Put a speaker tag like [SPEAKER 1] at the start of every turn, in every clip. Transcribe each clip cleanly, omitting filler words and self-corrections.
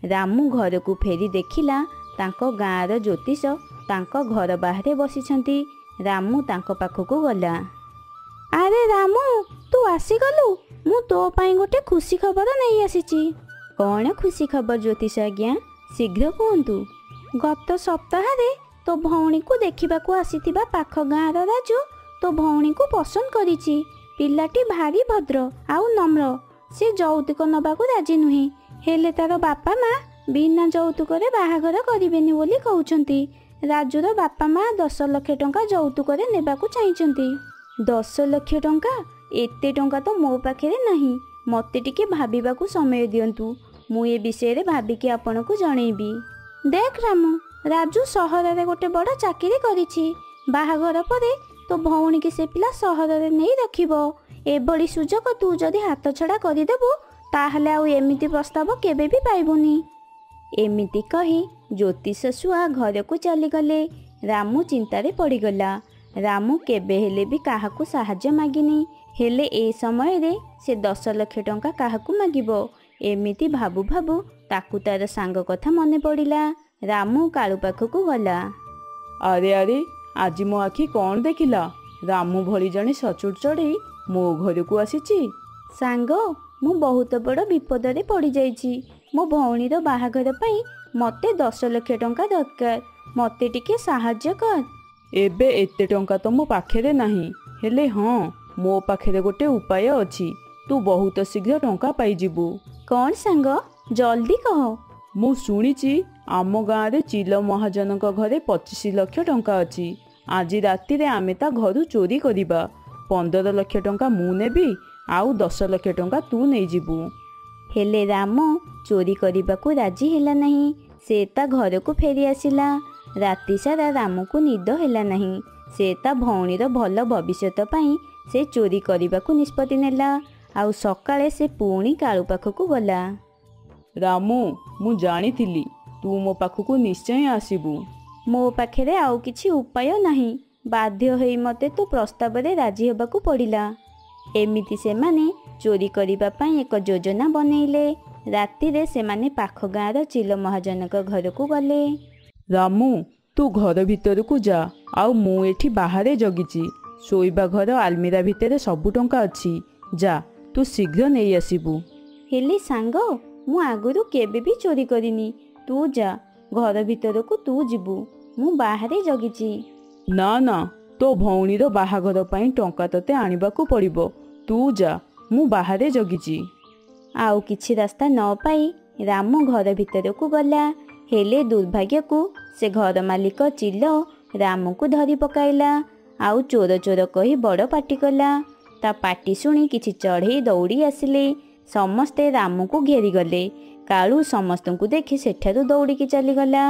[SPEAKER 1] रामू घर को फेरी देखिला तांको गाँर ज्योतिष तांको घर बाहरे बसिछंती। रामू तांको पाखकू गला। अरे रामू तू आसीगलु, मु तो पाई गोटे खुशी खबर नहीं आसीची। कौन खुशी खबर ज्योतिष आज्ञा, शीघ्र कहतु। गत सप्ताह तो भौणी को देखा आसीथिबा पाख गाँर राजू तो भौणी को पसंद करिछि। पिलाटी भारी भद्र आउ नम्र, से जौतुक नबाकू राजी नुहे। हेले तार बापा माँ बिना जौतुक बाहागर करेनि बोली कहउछंती। राजूर बापा माँ 10 लाख टंका जौतुक नेबाकू चाहिंचंती। 10 लाख टंका? एते टंका तो मो पाखे नहीं। मते टिके भाबिबाकू समय दियंतु, मु ए विषय भाबिकी आपनकू जणेबी। देख रामू, राजू सहर रे गोटे बड़ चाकरी करिछि। बाहागर परे तो भौणी की से पिला सहर रे नहीं रखिबो। ए बड़ी सुजोग तू जदि हाथ छड़ा करदेबू ताहले आउ एमिति प्रस्ताव केबे भी पाइबुनी। एमिति कही ज्योतिष सुआ घर को चलीगले। रामू चिंतारे पड़गला। रामू केबे हेले भी काहाकू साहाय्य मागिनी, हेले ए समय रे से 10 लाख टंका काहाकू मागिबो। एमिति भाबू भाबू ताकू तार सांग कथा मने पड़िला। रामू कालू पाखकू गला।
[SPEAKER 2] अरे अरे आज मो आखि कौन देखिला? रामू भली जणे सचुट चढ़ई मो घर को आसीची।
[SPEAKER 1] सांग, मु बहुत बड़ विपद रे पड़ी जाइछि। मो भौणीर बाहागर पई मते 10 लाख टंका दरकार। मते टिके साहाय्य कर।
[SPEAKER 2] एबे एते टंका तो मो पाखेरे नाही, हेले हाँ मो पाखेरे गोटे उपाय अछि। तू बहुत शीघ्र टंका पाई जिबू।
[SPEAKER 1] कौन सांग, जल्दी कह।
[SPEAKER 2] मु शुणिची आम गाँव रे चिल महाजनक घरे 25 लाख टंका अछि। आज राति रे आमे ता घरु चोरी करिबा। 15 लाख टंका मु नेबी आउ 10 लाख टंका तू नहीं जिबू।
[SPEAKER 1] हेले रामू चोरी करने राजी हैला नहीं। से ता घर को फेरी आसिला। राति सारा रामू को निद हैला नहीं। से ता भौणीर भल भविष्यत पाई से चोरी करने को निष्पत्ति नेला। आउ सकाळे से पुणी कालू पाखकू गला।
[SPEAKER 2] रामू मु जानी थिली तू मो पाखकू निश्चय आसीबू।
[SPEAKER 1] मो पाखेरे आउ किछि उपाय नहीं। बाध्य होई मते तो प्रस्ताव रे राजी होबाकू पड़िला। एमिति से माने चोरी करिबा पई एक योजना बनैले। राति रे से माने पाख गाँर चिल महाजनक घर को गले।
[SPEAKER 2] रामू तू घर भीतर को जा, आउ मु एठी बाहरे जगिची। शोइबा घर आलमीरा भितर सबु टंका अछि। जा तू शीघ्र नहीं आसीबू।
[SPEAKER 1] हेले सांग, मु आगुरु केबे भी चोरी करिनी। तू जा, घर भीतर को तू जिबू। मु बाहरे जगिची।
[SPEAKER 2] ना ना, तो भौणीर बाहागर पई टंका तते आनिबाकू पड़िबो। तू जा, मु बाहरे जगिची।
[SPEAKER 1] आउ किछि रास्ता न पाई रामू घर भीतर को गला। हेले दुर्भाग्य को से घर मालिक चिल रामू को धरी पकाइला। आउ चोर चोर कही बड़ पाटी कला। ता पाटी शुणी किछि चढ़ई दौड़ी आसिले। समस्ते रामू को घेरी गले। कालू समस्त को देखि सेठारु दौड़िकी चलीगला।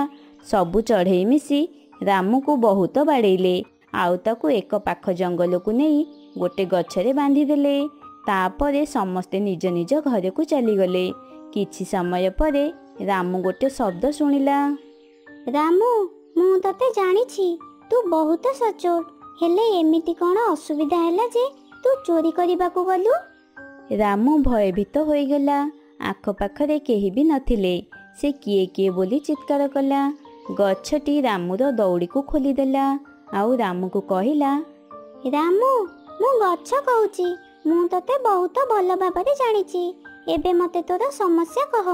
[SPEAKER 1] सबु चढ़ई मिसी रामू को बहुत बाड़ेले। आउ ताकू एक पाख जंगल को नहीं गोटे गछरे बांधी देले। तापरे समस्ते निज निज घर को चलीगले। किछि समय परे रामू गोटे शब्द शुणिला।
[SPEAKER 3] रामू मु तते जानिछि तू बहुत सचोट। हेले एमिति कोन असुविधा हैला जे तू चोरी करिबाकू गलु?
[SPEAKER 1] रामू भयभीत होइगला। आख पाखरे केही भी नथिले। से किए किए बोली चित्कार कला। गछटी रामूर दौड़ी को खोलीदेला। आउ रामू को कहिला,
[SPEAKER 3] रामू मु गछ कहूची। मु तते बहुत भल भाबरे जानिछि। एबे मते तोर समस्या कह।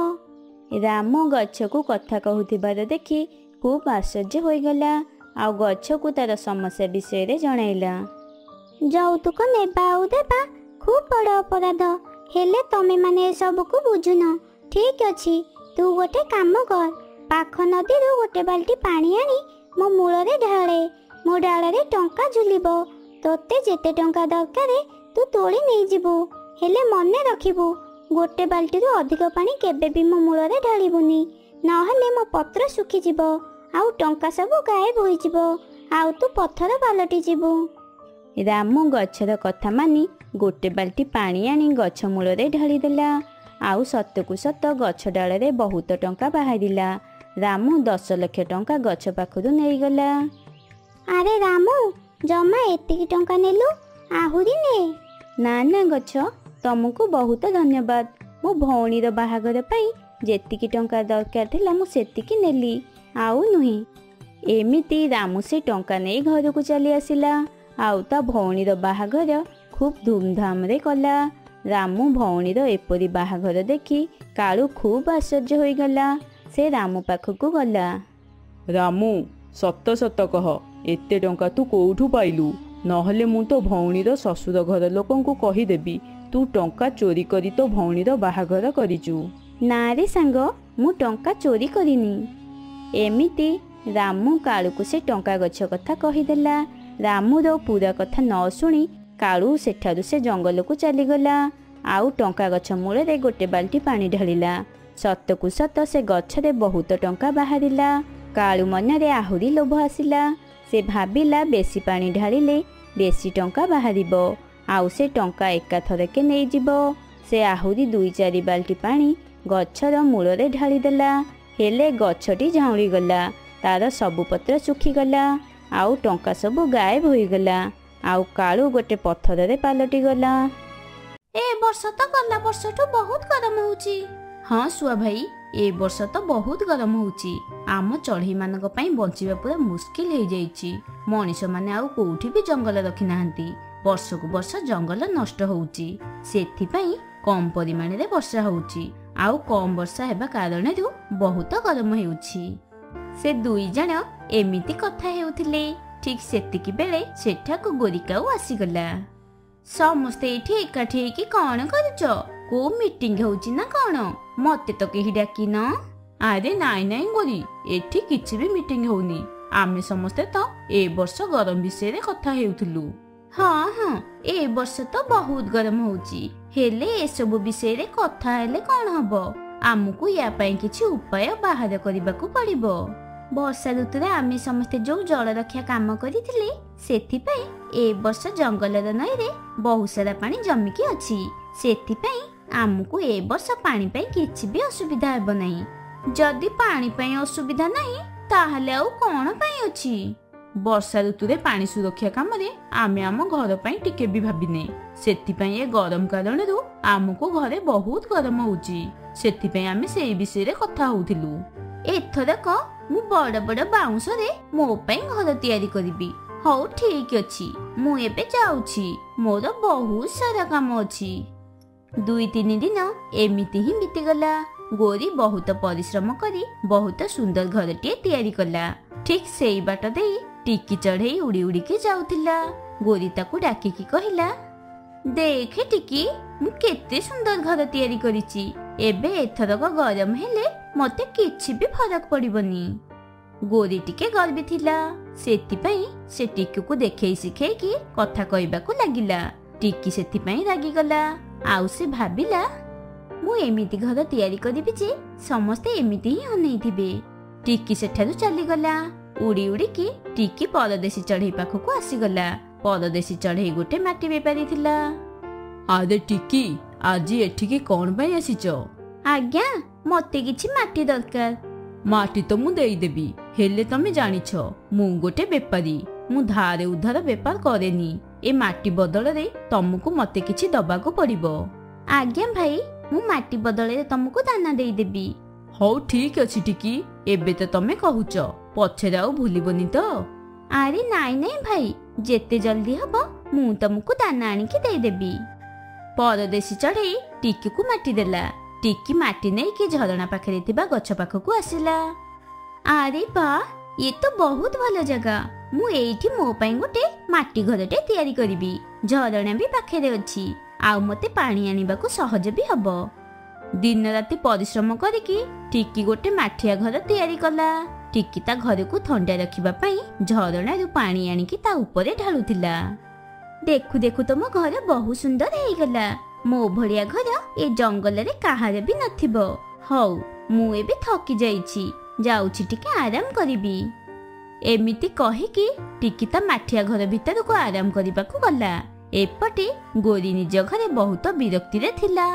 [SPEAKER 1] रामू गछ को कथा कहूथिबार देखि खूब आश्चर्य होइगला। आउ गछ को तार समस्या विषय रे जणाइला।
[SPEAKER 3] जौतुक नेबा आउ देबा खूब बड़ अपराध। हेले तमे माने सब को बुझुन। ठीक अछि, तू गोटे काम कर। पाख नदी रो गोटे बाल्टी पानी आनी मो मूल रे ढाळे। मो डाल रे टंका झुलिबो। तोते जेते टंका दरकार तू तोड़ी नहीं जीबू। हेले मने रखिबू, गोटे बाल्टी रो अधिक पानी केबे भी मो मूल रे ढाळिबुनी। नहले मो पत्र सुखी जीवो। आउ टंका सब गायब होई जीवो। आउ तू पत्थर पालटी जीवू।
[SPEAKER 1] रामू गछर कथा मानी गोटे बाल्टी पानी आनी गछ मूल रे ढाଳି देला। आउ सतकु सत गछ डाल रे बहुत टंका बाहरिला। रामू 10 लाख टंका गछ पाखरु नहीं गला।
[SPEAKER 3] अरे रामू जमा एतिकी टंका नेलु, आहुरी ने।
[SPEAKER 1] ना ना गछ, तुमको बहुत धन्यवाद। मो भौणीर बाहागर पाई ଯେତିକି ଟଙ୍କା ଦରକାର ଥିଲା ମୁଁ ସେତିକି ନେଲି, ଆଉ ନୁହେଁ। ଏମିତି ରାମୁ ସେ ଟଙ୍କା ନେଇ ଘରକୁ ଚାଲି ଆସିଲା। ଆଉ ତା ଭଉଣୀର ବାହାଘର ଖୁବ୍ ଧୁମଧାମରେ କଲା। ରାମୁ ଭଉଣୀର ଏପରି ବାହାଘର ଦେଖି କାଳୁ ଖୁବ୍ ଆଶ୍ଚର୍ଯ୍ୟ ହୋଇଗଲା। ସେ ରାମୁ ପାଖକୁ ଗଲା।
[SPEAKER 2] ରାମୁ, ସତ ସତ କହ, ଏତେ ଟଙ୍କା ତୁ କୋଉଠୁ ପାଇଲୁ? ନହେଲେ ମୁଁ ତୋ ଭଉଣୀର ଶ୍ୱଶୁର ଘର ଲୋକଙ୍କୁ କହିଦେବି ତୁ ଟଙ୍କା ଚୋରି କରି ତୋ ଭଉଣୀର ବାହାଘର କରିଛୁ।
[SPEAKER 1] ନା ରେ ସାଙ୍ଗ, ମୁଁ ଟଙ୍କା ଚୋରି କରିନି। ଏମିତି ରାମୁ କାଳୁକୁ ସେ ଟଙ୍କା ଗଛ କଥା କହିଦେଲା। ରାମୁର ପୁରା କଥା ନ ଶୁଣି କାଳୁ ସେଠାରୁ ସେ ଜଙ୍ଗଲକୁ ଚାଲିଗଲା। ଆଉ ଟଙ୍କା ଗଛ ମୂଳରେ ଗୋଟେ ବାଲ୍ଟି ପାଣି ଢାଳିଲା। ସତକୁ ସତ ସେ ଗଛରେ ବହୁତ ଟଙ୍କା ବାହାରିଲା। କାଳୁ ମନରେ ଆହୁରି ଲୋଭ ଆସିଲା। ସେ ଭାବିଲା ବେଶୀ ପାଣି ଢାଳିଲେ ବେଶୀ ଟଙ୍କା ବାହାରିବ, ଆଉ ସେ ଟଙ୍କା ଏକାଥରକେ ନେଇଯିବ। ସେ ଆହୁରି 2-4 ବାଲ୍ଟି ପାଣି ଗଛର ମୂଳରେ ଢାଳିଦେଲା। ହେଲେ ଗଛଟି ଝାଉଁଳିଗଲା। ତାର ସବୁ ପତ୍ର ଶୁଖିଗଲା। ଆଉ ଟଙ୍କା ସବୁ ଗାୟବ ହୋଇଗଲା। ଆଉ କାଳୁ ଗୋଟେ ପଥରରେ ପାଲଟିଗଲା।
[SPEAKER 4] ଏ ବର୍ଷ ତ ଗଲା ବର୍ଷଠୁ ବହୁତ ଗରମ ହଉଛି। ହଁ ଶୁଆ ଭାଇ, ଏ ବର୍ଷ ତ ବହୁତ ଗରମ ହଉଛି। ଆମ ଚଢ଼େଇମାନଙ୍କ ପାଇଁ ବଞ୍ଚିବା ପୁରା ମୁସ୍କିଲ ହେଇଯାଇଛି। ମଣିଷମାନେ ଆଉ କୋଉଠି ବି ଜଙ୍ଗଲ ରଖିନାହାନ୍ତି। ବର୍ଷକୁ ବର୍ଷ ଜଙ୍ଗଲ ନଷ୍ଟ ହଉଛି। ସେଥିପାଇଁ କମ୍ ପରିମାଣରେ ବର୍ଷା ହଉଛି। ଆଉ କମ୍ ବର୍ଷା ହେବା କାରଣରୁ ବହୁତ ଗରମ ହେଉଛି। ସେ 2 ଜଣ ଏମିତି କଥା ହେଉଥିଲେ। ଠିକ୍ ସେତିକି ବେଳେ ସେଠାକୁ ଗୋରିକାଉ ଆସିଗଲା। ସମସ୍ତେ ଏଠି ଏକାଠି ହେଇକି କଣ କରୁଛ? କୋଉ ମିଟିଂ ହଉଛି ନା କଣ? ମତେ ତ କେହି ଡାକିନ। ଆରେ ନାଇଁ ନାଇଁ ଗୋରି, ଏଠି କିଛି ବି ମିଟିଂ ହଉନି। ଆମେ ସମସ୍ତେ ତ ଏ ବର୍ଷ ଗରମ ବିଷୟରେ କଥା ହେଉଥିଲୁ। ହଁ, ଏ ବର୍ଷ ତ ବହୁତ ଗରମ ହଉଛି। ହେଲେ ଏସବୁ ବିଷୟରେ କଥା ହେଲେ କଣ ହବ? ଆମକୁ ୟା ପାଇଁ କିଛି ଉପାୟ ବାହାର କରିବାକୁ ପଡିବ। ବର୍ଷା ଋତୁରେ ଆମେ ସମସ୍ତେ ଯୋଉ ଜଳ ରକ୍ଷା କାମ କରିଥିଲେ, ସେଥିପାଇଁ ଏ ବର୍ଷ ଜଙ୍ଗଲର ନଈରେ ବହୁତ ସାରା ପାଣି ଜମିକି ଅଛି। ସେଥିପାଇଁ ଆମକୁ ଏ ବର୍ଷ ପାଣି ପାଇଁ କିଛି ବି ଅସୁବିଧା ହେବ ନାହିଁ। ଯଦି ପାଣି ପାଇଁ ଅସୁବିଧା ନାହିଁ, ତାହେଲେ ଆଉ କଣ ପାଇଁ ଅଛି? ବର୍ଷା ଋତୁରେ ପାଣି ସୁରକ୍ଷା କାମରେ ଆମେ ଆମ ଘର ପାଇଁ ଟିକେ ବି ଭାବିନେ। ସେଥିପାଇଁ ଏ ଗରମ କାରଣରୁ ଆମକୁ ଘରେ ବହୁତ ଗରମ ହଉଛି। ସେଥିପାଇଁ ଆମେ ସେଇ ବିଷୟରେ କଥା ହଉଥିଲୁ। ଏଥରକ ମୁଁ ବଡ ବଡ ବାଉଁଶରେ ମୋ ପାଇଁ ଘର ତିଆରି କରିବି। ହଉ ଠିକ ଅଛି, ମୁଁ ଏବେ ଯାଉଛି। ମୋର ବହୁତ ସାରା କାମ ଅଛି। 2-3 ଦିନ ଏମିତି ହିଁ ବିତିଗଲା। ଗୋରି ବହୁତ ପରିଶ୍ରମ କରି ବହୁତ ସୁନ୍ଦର ଘରଟିଏ ତିଆରି କଲା। ଠିକ୍ ସେଇ ବାଟ ଦେଇ ଟିକି ଚଢ଼େଇ ଉଡ଼ି ଉଡ଼ିକି ଯାଉଥିଲା। ଗୋରି ତାକୁ ଡାକିକି କହିଲା, ଦେଖେ ଟିକି, ମୁଁ କେତେ ସୁନ୍ଦର ଘର ତିଆରି କରିଛି। ଏବେ ଏଥରକ ଗରମ ହେଲେ ମତେ କିଛି ବି ଫରକ ପଡିବନି। ଗୋରି ଟିକେ ଗର୍ବୀ ଥିଲା। ସେଥିପାଇଁ ସେ ଟିକିକୁ ଦେଖେଇ ଶିଖେଇକି କଥା କହିବାକୁ ଲାଗିଲା। ଟିକି ସେଥିପାଇଁ ରାଗିଗଲା। ଆଉ ସେ ଭାବିଲା, ମୁଁ ଏମିତି ଘର ତିଆରି କରିବି ଯେ ସମସ୍ତେ ଏମିତି ହିଁ ଅନେଇଥିବେ। ଟିକି ସେଠାରୁ ଚାଲିଗଲା। ଉଡ଼ି ଉଡ଼ିକି ଟିକି ପରଦେଶୀ ଚଢ଼େଇ ପାଖକୁ ଆସିଗଲା। ପରଦେଶୀ ଚଢ଼େଇ ଗୋଟେ ମାଟି ବେପାରୀ ଥିଲା।
[SPEAKER 2] ଆରେ ଟିକି, ଆଜି ଏଠିକି କଣ ପାଇଁ ଆସିଛ?
[SPEAKER 4] ଆଜ୍ଞା, ମତେ କିଛି ମାଟି ଦରକାର।
[SPEAKER 2] ମାଟି ତ ମୁଁ ଦେଇଦେବି, ହେଲେ ତମେ ଜାଣିଛ ମୁଁ ଗୋଟେ ବେପାରୀ। ମୁଁ ଧାରେ ଉଧାର ବେପାର କରେନି। ଏ ମାଟି ବଦଳରେ ତମକୁ ମତେ କିଛି ଦବାକୁ ପଡିବ।
[SPEAKER 4] ଆଜ୍ଞା ଭାଇ, ମୁଁ ମାଟି ବଦଳରେ ତମକୁ ଦାନା ଦେଇଦେବି।
[SPEAKER 2] ହଉ ଠିକ ଅଛି ଟିକି, ଏବେ ତ ତମେ କହୁଛ, ପଛରେ ଆଉ ଭୁଲିବନି ତ?
[SPEAKER 4] ଆରେ ନାଇଁ ନାଇଁ ଭାଇ, ଯେତେ ଜଲ୍ଦି ହବ ମୁଁ ତମକୁ ଦାନା ଆଣିକି ଦେଇଦେବି। ପରଦେଶୀ ଚଢ଼େଇ ଟିକିକୁ ମାଟି ଦେଲା। ଟିକି ମାଟି ନେଇକି ଝରଣା ପାଖରେ ଥିବା ଗଛ ପାଖକୁ ଆସିଲା। ଆରେ ବା, ଇଏ ତ ବହୁତ ଭଲ ଜାଗା। ମୁଁ ଏଇଠି ମୋ ପାଇଁ ଗୋଟେ ମାଟି ଘରଟେ ତିଆରି କରିବି। ଝରଣା ବି ପାଖରେ ଅଛି, ଆଉ ମତେ ପାଣି ଆଣିବାକୁ ସହଜ ବି ହବ। ଦିନ ରାତି ପରିଶ୍ରମ କରିକି ଟିକି ଗୋଟେ ମାଠିଆ ଘର ତିଆରି କଲା। ଟିକି ତା ଘରକୁ ଥଣ୍ଡା ରଖିବା ପାଇଁ ଝରଣାରୁ ପାଣି ଆଣିକି ତା ଉପରେ ଢାଳୁଥିଲା। ଦେଖୁ ଦେଖୁ ତମ ଘର ବହୁତ ସୁନ୍ଦର ହେଇଗଲା। ମୋ ଭଳିଆ ଘର ଏ ଜଙ୍ଗଲରେ କାହାର ବି ନଥିବ। ହଉ, ମୁଁ ଏବେ ଥକି ଯାଇଛି, ଯାଉଛି ଟିକେ ଆରାମ କରିବି। ଏମିତି କହିକି ଟିକି ତା ମାଠିଆ ଘର ଭିତରକୁ ଆରାମ କରିବାକୁ ଗଲା। ଏପଟେ ଗୋରି ନିଜ ଘରେ ବହୁତ ବିରକ୍ତିରେ ଥିଲା।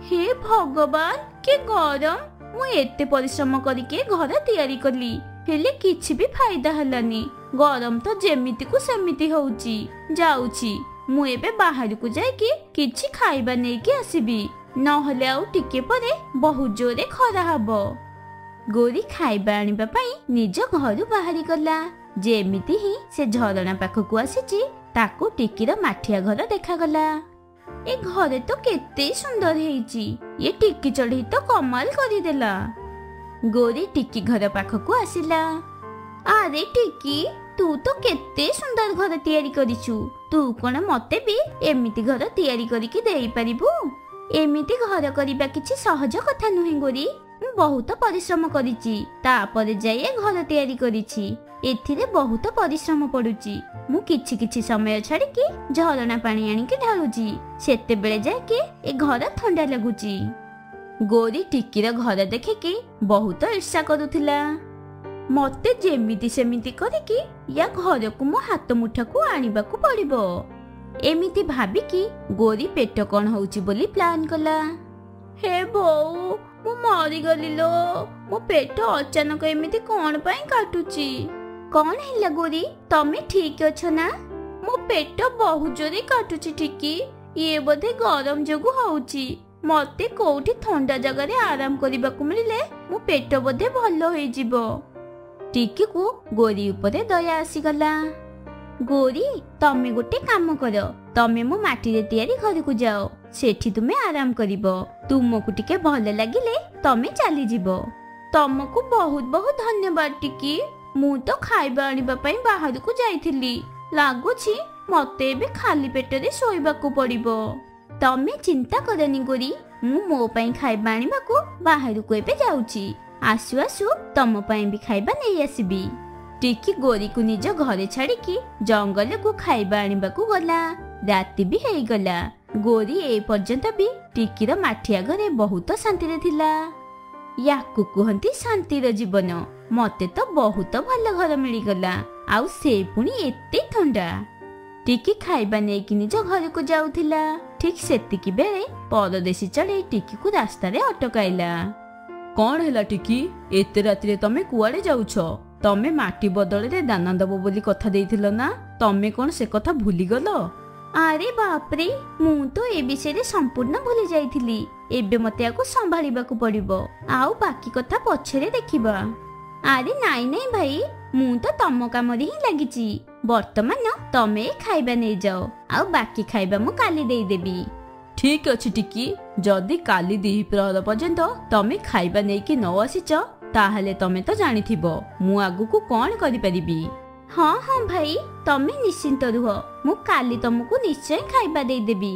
[SPEAKER 4] ହେ ଭଗବାନ, କି ଗରମ! ମୁଁ ଏତେ ପରିଶ୍ରମ କରିକି ଘର ତିଆରି କଲି, ହେଲେ କିଛି ବି ଫାଇଦା ହେଲାନି। ଗରମ ତ ଯେମିତିକୁ ସେମିତି ହଉଛି। ଯାଉଛି, ମୁଁ ଏବେ ବାହାରକୁ ଯାଇକି କିଛି ଖାଇବା ନେଇକି ଆସିବି। ନହେଲେ ଆଉ ଟିକେ ପରେ ବହୁତ ଜୋରେ ଖରା ହବ। ଗୋରି ଖାଇବା ଆଣିବା ପାଇଁ ନିଜ ଘରୁ ବାହାରି ଗଲା। ଯେମିତି ହିଁ ସେ ଝରଣା ପାଖକୁ ଆସିଛି ତାକୁ ଟିକିର ମାଠିଆ ଘର ଦେଖାଗଲା। ଏ ଘରେ ତ କେତେ ସୁନ୍ଦର ହେଇଛି, ଏ ଟିକି ଚଢେଇ ତ କମାଲ କରିଦେଲା। ଗୋରି ଟିକି ଘର ପାଖକୁ ଆସିଲା। ଆରେ ଟିକି, ତୁ ତ କେତେ ସୁନ୍ଦର ଘର ତିଆରି କରିଛୁ। ତୁ କଣ ମତେ ବି ଏମିତି ଘର ତିଆରି କରିକି ଦେଇପାରିବୁ? ଏମିତି ଘର କରିବା କିଛି ସହଜ କଥା ନୁହେଁ ଗୋରି। ମୁଁ ବହୁତ ପରିଶ୍ରମ କରିଛି, ତାପରେ ଯାଇ ଏ ଘର ତିଆରି କରିଛି। ଏଥିରେ ବହୁତ ପରିଶ୍ରମ ପଡୁଛି। ମୁଁ କିଛି କିଛି ସମୟ ଛାଡିକି ଝରଣା ପାଣି ଆଣିକି ଢାଳୁଛି, ସେତେବେଳେ ଯାଇକି ଏ ଘର ଥଣ୍ଡା ଲାଗୁଛି। ଗୋରି ଟିକିର ଘର ଦେଖିକି ବହୁତ ଈର୍ଷା କରୁଥିଲା। ମତେ ଯେମିତି ସେମିତି କରିକି ୟା ଘରକୁ ମୋ ହାତ ମୁଠାକୁ ଆଣିବାକୁ ପଡିବ। ଏମିତି ଭାବିକି ଗୋରି ପେଟ କଣ ହଉଛି ବୋଲି ପ୍ଲାନ୍ କଲା। ହେ ବୋଉ, ମୁଁ ମରିଗଲି ଲୋ। ମୋ ପେଟ ଅଚାନକ ଏମିତି କଣ ପାଇଁ କାଟୁଛି? କଣ ହେଲା ଗୋରି, ତମେ ଠିକ ଅଛ ନା? ମୋ ପେଟ ବହୁତ ଜୋରେ କାଟୁଛି ଟିକି। ଇଏ ବୋଧେ ଗରମ ଯୋଗୁ ହଉଛି। ମତେ କୋଉଠି ଥଣ୍ଡା ଜାଗାରେ ଆରାମ କରିବାକୁ ମିଳିଲେ ମୋ ପେଟ ବୋଧେ ଭଲ ହେଇଯିବ। ଟିକିକୁ ଗୋରି ଉପରେ ଦୟା ଆସିଗଲା। ଗୋରି, ତମେ ଗୋଟେ କାମ କର, ତମେ ମୋ ମାଟିରେ ତିଆରି ଘରକୁ ଯାଅ। ସେଠି ତୁମେ ଆରାମ କରିବ। ତୁମକୁ ଟିକେ ଭଲ ଲାଗିଲେ ତମେ ଚାଲିଯିବ। ତମକୁ ବହୁତ ବହୁତ ଧନ୍ୟବାଦ ଟିକି। ମୁଁ ତ ଖାଇବା ଆଣିବା ପାଇଁ ବାହାରକୁ ଯାଇଥିଲି। ଲାଗୁଛି ମତେ ଏବେ ଖାଲି ପେଟରେ ଶୋଇବାକୁ ପଡିବ। ତମେ ଚିନ୍ତା କରନି ଗୋରି, ମୁଁ ମୋ ପାଇଁ ଖାଇବା ଆଣିବାକୁ ବାହାରକୁ ଏବେ ଯାଉଛି। ଆସୁ ଆସୁ ତମ ପାଇଁ ବି ଖାଇବା ନେଇ ଆସିବି। ଟିକି ଗୋରିକୁ ନିଜ ଘରେ ଛାଡିକି ଜଙ୍ଗଲକୁ ଖାଇବା ଆଣିବାକୁ ଗଲା। ରାତି ବି ହେଇଗଲା। ଗୋରି ଏ ପର୍ଯ୍ୟନ୍ତ ବି ଟିକିର ମାଠିଆ ଘରେ ବହୁତ ଶାନ୍ତିରେ ଥିଲା। ୟାକୁ କୁହନ୍ତି ଶାନ୍ତିର ଜୀବନ। ମତେ ତ ବହୁତ ଭଲ ଘର ମିଳିଗଲା, ଆଉ ସେ ପୁଣି ଏତେ ଥଣ୍ଡା। ଟିକି ଖାଇବା ନେଇକି ନିଜ ଘରକୁ ଯାଉଥିଲା। ଠିକ ସେତିକି ବେଳେ ପରଦେଶୀ ଚଢେଇ ଟିକିକୁ ରାସ୍ତାରେ ଅଟକାଇଲା।
[SPEAKER 2] କଣ ହେଲା ଟିକି, ଏତେ ରାତିରେ ତମେ କୁଆଡେ ଯାଉଛ? ତମେ ମାଟି ବଦଳରେ ଦାନା ଦବ ବୋଲି କଥା ଦେଇଥିଲ ନା? ତମେ କଣ ସେ କଥା ଭୁଲିଗଲ?
[SPEAKER 4] ଆରେ ବାପରେ, ମୁଁ ତ ଏ ବିଷୟରେ ସମ୍ପୂର୍ଣ୍ଣ ଭୁଲି ଯାଇଥିଲି। ଏବେ ମତେ ଆକୁ ସମ୍ଭାଳିବାକୁ ପଡିବ, ଆଉ ବାକି କଥା ପଛରେ ଦେଖିବା। ଆରେ ନାଇଁ ନାଇଁ ଭାଇ, ମୁଁ ତ ତମ କାମରେ ହିଁ ଲାଗିଛି। ବର୍ତ୍ତମାନ ତମେ ଖାଇବା ନେଇଯାଅ, ଆଉ ବାକି ଖାଇବା ମୁଁ କାଲି ଦେଇଦେବି।
[SPEAKER 2] ଠିକ ଅଛି ଟିକି, ଯଦି କାଲି ଦ୍ୱିପ୍ରହର ପର୍ଯ୍ୟନ୍ତ ତମେ ଖାଇବା ନେଇକି ନ ଆସିଛ, ତାହେଲେ ତମେ ତ ଜାଣିଥିବ ମୁଁ ଆଗକୁ କଣ କରିପାରିବି।
[SPEAKER 4] ହଁ ହଁ ଭାଇ, ତମେ ନିଶ୍ଚିନ୍ତ ରୁହ, ମୁଁ କାଲି ତମକୁ ନିଶ୍ଚୟ ଖାଇବା ଦେଇଦେବି।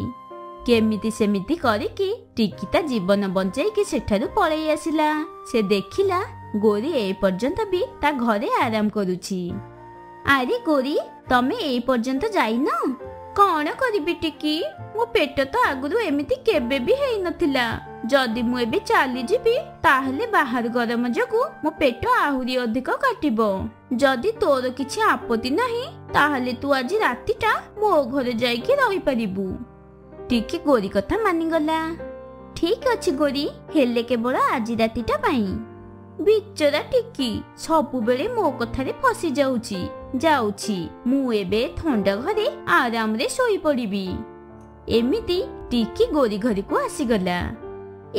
[SPEAKER 2] କେମିତି ସେମିତି କରିକି ଟିକି ତା ଜୀବନ ବଞ୍ଚେଇକି ସେଠାରୁ ପଳେଇ ଆସିଲା। ସେ ଦେଖିଲା ଗୋରି ଏ ପର୍ଯ୍ୟନ୍ତ ବି ତା ଘରେ ଆରାମ କରୁଛି।
[SPEAKER 4] ଆରେ ଗୋରି, ତମେ ଏ ପର୍ଯ୍ୟନ୍ତ ଯାଇନ? କଣ କରିବି ଟିକି, ମୋ ପେଟ ତ ଆଗରୁ ଏମିତି କେବେ ବି ହେଇନଥିଲା। ଯଦି ମୁଁ ଏବେ ଚାଲିଯିବି ତାହେଲେ ବାହାର ଗରମ ଯୋଗୁ ମୋ ପେଟ ଆହୁରି ଅଧିକ କାଟିବ। ଯଦି ତୋର କିଛି ଆପତ୍ତି ନାହିଁ ତାହେଲେ ତୁ ଆଜି ରାତିଟା ମୋ ଘରେ ଯାଇକି ରହିପାରିବୁ।
[SPEAKER 2] ଟିକି ଗୋରି କଥା ମାନିଗଲା।
[SPEAKER 4] ଠିକ ଅଛି ଗୋରି, ହେଲେ କେବଳ ଆଜି ରାତିଟା ପାଇଁ। ବିଚରା ଟିକି ସବୁବେଳେ ମୋ କଥାରେ ଫସି ଯାଉଛି। ଯାଉଛି, ମୁଁ ଏବେ ଥଣ୍ଡା ଘରେ ଆରାମରେ ଶୋଇପଡିବି। ଏମିତି ଟିକି ଗୋରି ଘରକୁ ଆସିଗଲା।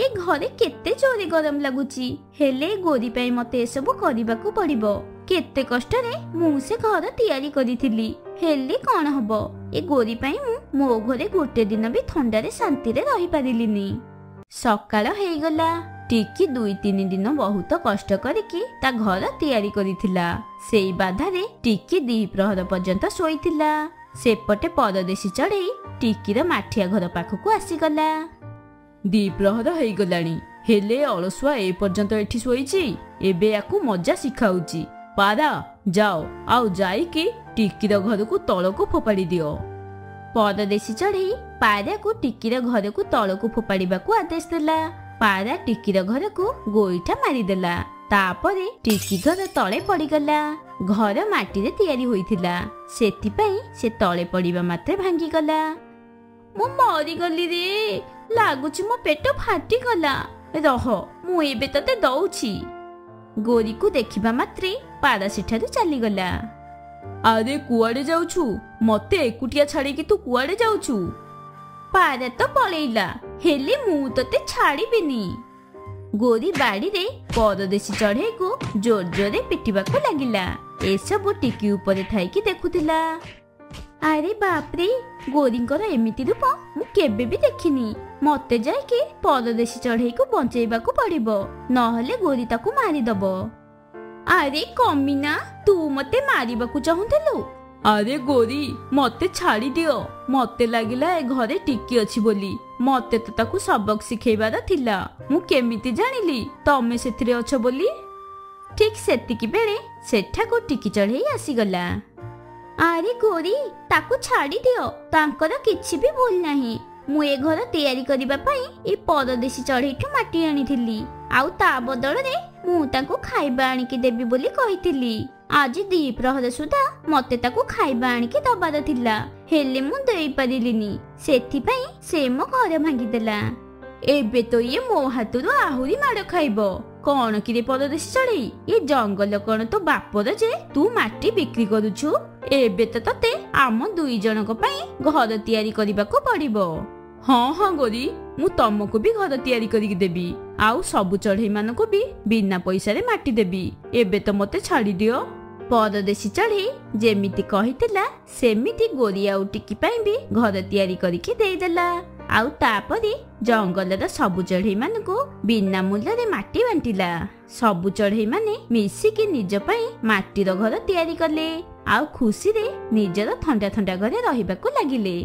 [SPEAKER 4] ଏ ଘରେ କେତେ ଜୋରେ ଗରମ ଲାଗୁଛି, ହେଲେ ଗୋରି ପାଇଁ ମତେ ଏସବୁ କରିବାକୁ ପଡିବ। କେତେ କଷ୍ଟରେ ମୁଁ ସେ ଘର ତିଆରି କରିଥିଲି, ହେଲେ କଣ ହବ, ଏ ଗୋରି ପାଇଁ ମୁଁ ମୋ ଘରେ ଗୋଟେ ଦିନ ବି ଥଣ୍ଡାରେ ଶାନ୍ତିରେ ରହିପାରିଲିନି। ସକାଳ ହେଇଗଲା। ଟିକି 2-3 ଦିନ ବହୁତ କଷ୍ଟ କରିକି ତା ଘର ତିଆରି କରିଥିଲା। ସେଇ ବାଧାରେ ଟିକି ଦ୍ୱିପ୍ରହର ପର୍ଯ୍ୟନ୍ତ ଶୋଇଥିଲା। ସେପଟେ ପରଦେଶୀ ଚଢେଇ ଟିକିର ମାଠିଆ ଘର ପାଖକୁ ଆସିଗଲା।
[SPEAKER 2] ଦ୍ୱିପ୍ରହର ହେଇଗଲାଣି, ହେଲେ ଅଳସୁଆ ଏ ପର୍ଯ୍ୟନ୍ତ ଏଠି ଶୋଇଛି। ଏବେ ୟାକୁ ମଜା ଶିଖାଉଛି। ପାରା, ଯାଅ ଆଉ ଯାଇକି ଟିକିର ଘରକୁ ତଳକୁ ଫୋପାଡ଼ି ଦିଅ।
[SPEAKER 4] ପରଦେଶୀ ଚଢେଇ ପାରାକୁ ଟିକିର ଘରକୁ ତଳକୁ ଫୋପାଡ଼ିବାକୁ ଆଦେଶ ଦେଲା। ପାରା ଟିକିର ଘରକୁ ଗୋଇଠା ମାରିଦେଲା। ତାପରେ ଟିକି ଘର ତଳେ ପଡିଗଲା। ଘର ମାଟିରେ ତିଆରି ହୋଇଥିଲା, ସେଥିପାଇଁ ସେ ତଳେ ପଡିବା ମାତ୍ରେ ଭାଙ୍ଗିଗଲା। ମୁଁ ମରିଗଲି ରେ, ଲାଗୁଛି ମୋ ପେଟ ଫାଟିଗଲା। ରହ, ମୁଁ ଏବେ ତତେ ଦଉଛି। ଗୋରିକୁ ଦେଖିବା ମାତ୍ରେ ପାରା ସେଠାରୁ ଚାଲିଗଲା।
[SPEAKER 2] ଆରେ କୁଆଡେ ଯାଉଛୁ? ମତେ ଏକୁଟିଆ ଛାଡିକି ତୁ କୁଆଡେ ଯାଉଛୁ?
[SPEAKER 4] ପାରା ତ ପଳେଇଲା, ହେଲେ ମୁଁ ତତେ ଛାଡ଼ିବିନି। ଗୋରି ବାଡ଼ିରେ ପରଦେଶୀ ଚଢ଼େଇକୁ ଜୋର ଜୋରରେ ପିଟିବାକୁ ଲାଗିଲା। ଏସବୁ ଟିକି ଉପରେ ଥାଇକି ଦେଖୁଥିଲା। ଆରେ ବାପରେ, ଗୋରିଙ୍କର ଏମିତି ରୂପ ମୁଁ କେବେ ବି ଦେଖିନି। ମତେ ଯାଇକି ପରଦେଶୀ ଚଢ଼େଇକୁ ବଞ୍ଚେଇବାକୁ ପଡ଼ିବ, ନହେଲେ ଗୋରି ତାକୁ ମାରିଦବ। ଆରେ କମିନା, ତୁ ମତେ ମାରିବାକୁ ଚାହୁଁଥିଲୁ?
[SPEAKER 2] ଆରେ ଗୋରି, ମତେ ଛାଡ଼ି ଦିଅ। ମତେ ଲାଗିଲା ଏ ଘରେ ଟିକି ଅଛି ବୋଲି। ମତେ ତ ତାକୁ ସବକ ଶିଖେଇବାର ଥିଲା। ମୁଁ କେମିତି ଜାଣିଲି ତମେ ସେଥିରେ ଅଛ ବୋଲି?
[SPEAKER 4] ଠିକ୍ ସେତିକି ବେଳେ ସେଠାକୁ ଟିକି ଚଢ଼େଇ ଆସିଗଲା। ଆରେ ଗୋରି, ତାକୁ ଛାଡ଼ି ଦିଅ, ତାଙ୍କର କିଛି ବି ଭୁଲ ନାହିଁ। ମୁଁ ଏ ଘର ତିଆରି କରିବା ପାଇଁ ଏ ପରଦେଶୀ ଚଢ଼େଇଠୁ ମାଟି ଆଣିଥିଲି, ଆଉ ତା ବଦଳରେ ମୁଁ ତାକୁ ଖାଇବା ଆଣିକି ଦେବି ବୋଲି କହିଥିଲି। ଆଜି ଦ୍ୱିପ୍ରହର ସୁଦ୍ଧା ମତେ ତାକୁ ଖାଇବା ଆଣିକି ଦବାର ଥିଲା, ହେଲେ ମୁଁ ଦେଇପାରିଲିନି। ସେଥିପାଇଁ ସେ ମୋ ଘର ଭାଙ୍ଗିଦେଲା।
[SPEAKER 2] ଏବେ ତ ଇଏ ମୋ ହାତରୁ ଆହୁରି ମାଡ଼ ଖାଇବ। କଣ କିରେ ପରଦେଶୀ ଚଢ଼େଇ, ଏ ଜଙ୍ଗଲ କଣ ତୋ ବାପର ଯେ ତୁ ମାଟି ବିକ୍ରି କରୁଛୁ? ଏବେ ତ ତତେ ଆମ ଦୁଇ ଜଣଙ୍କ ପାଇଁ ଘର ତିଆରି କରିବାକୁ ପଡ଼ିବ। ହଁ ହଁ ଗୋରି, ମୁଁ ତମକୁ ବି ଘର ତିଆରି କରିକି ଦେବି, ଆଉ ସବୁ ଚଢ଼େଇ ମାନଙ୍କୁ ବି ବିନା ପଇସାରେ ମାଟି ଦେବି। ଏବେ ତ ମତେ ଛାଡ଼ି ଦିଅ।
[SPEAKER 4] ପରଦେଶୀ ଚଢ଼େଇ ଯେମିତି କହିଥିଲା ସେମିତି ଗୋରି ଆଉ ଟିକି ପାଇଁ ବି ଘର ତିଆରି କରିକି ଦେଇଦେଲା। ଆଉ ତାପରେ ଜଙ୍ଗଲର ସବୁ ଚଢ଼େଇ ମାନଙ୍କୁ ବିନା ମୂଲ୍ୟରେ ମାଟି ବାଣ୍ଟିଲା। ସବୁ ଚଢ଼େଇ ମାନେ ମିଶିକି ନିଜ ପାଇଁ ମାଟିର ଘର ତିଆରି କଲେ, ଆଉ ଖୁସିରେ ନିଜର ଥଣ୍ଡା ଥଣ୍ଡା ଘରେ ରହିବାକୁ ଲାଗିଲେ।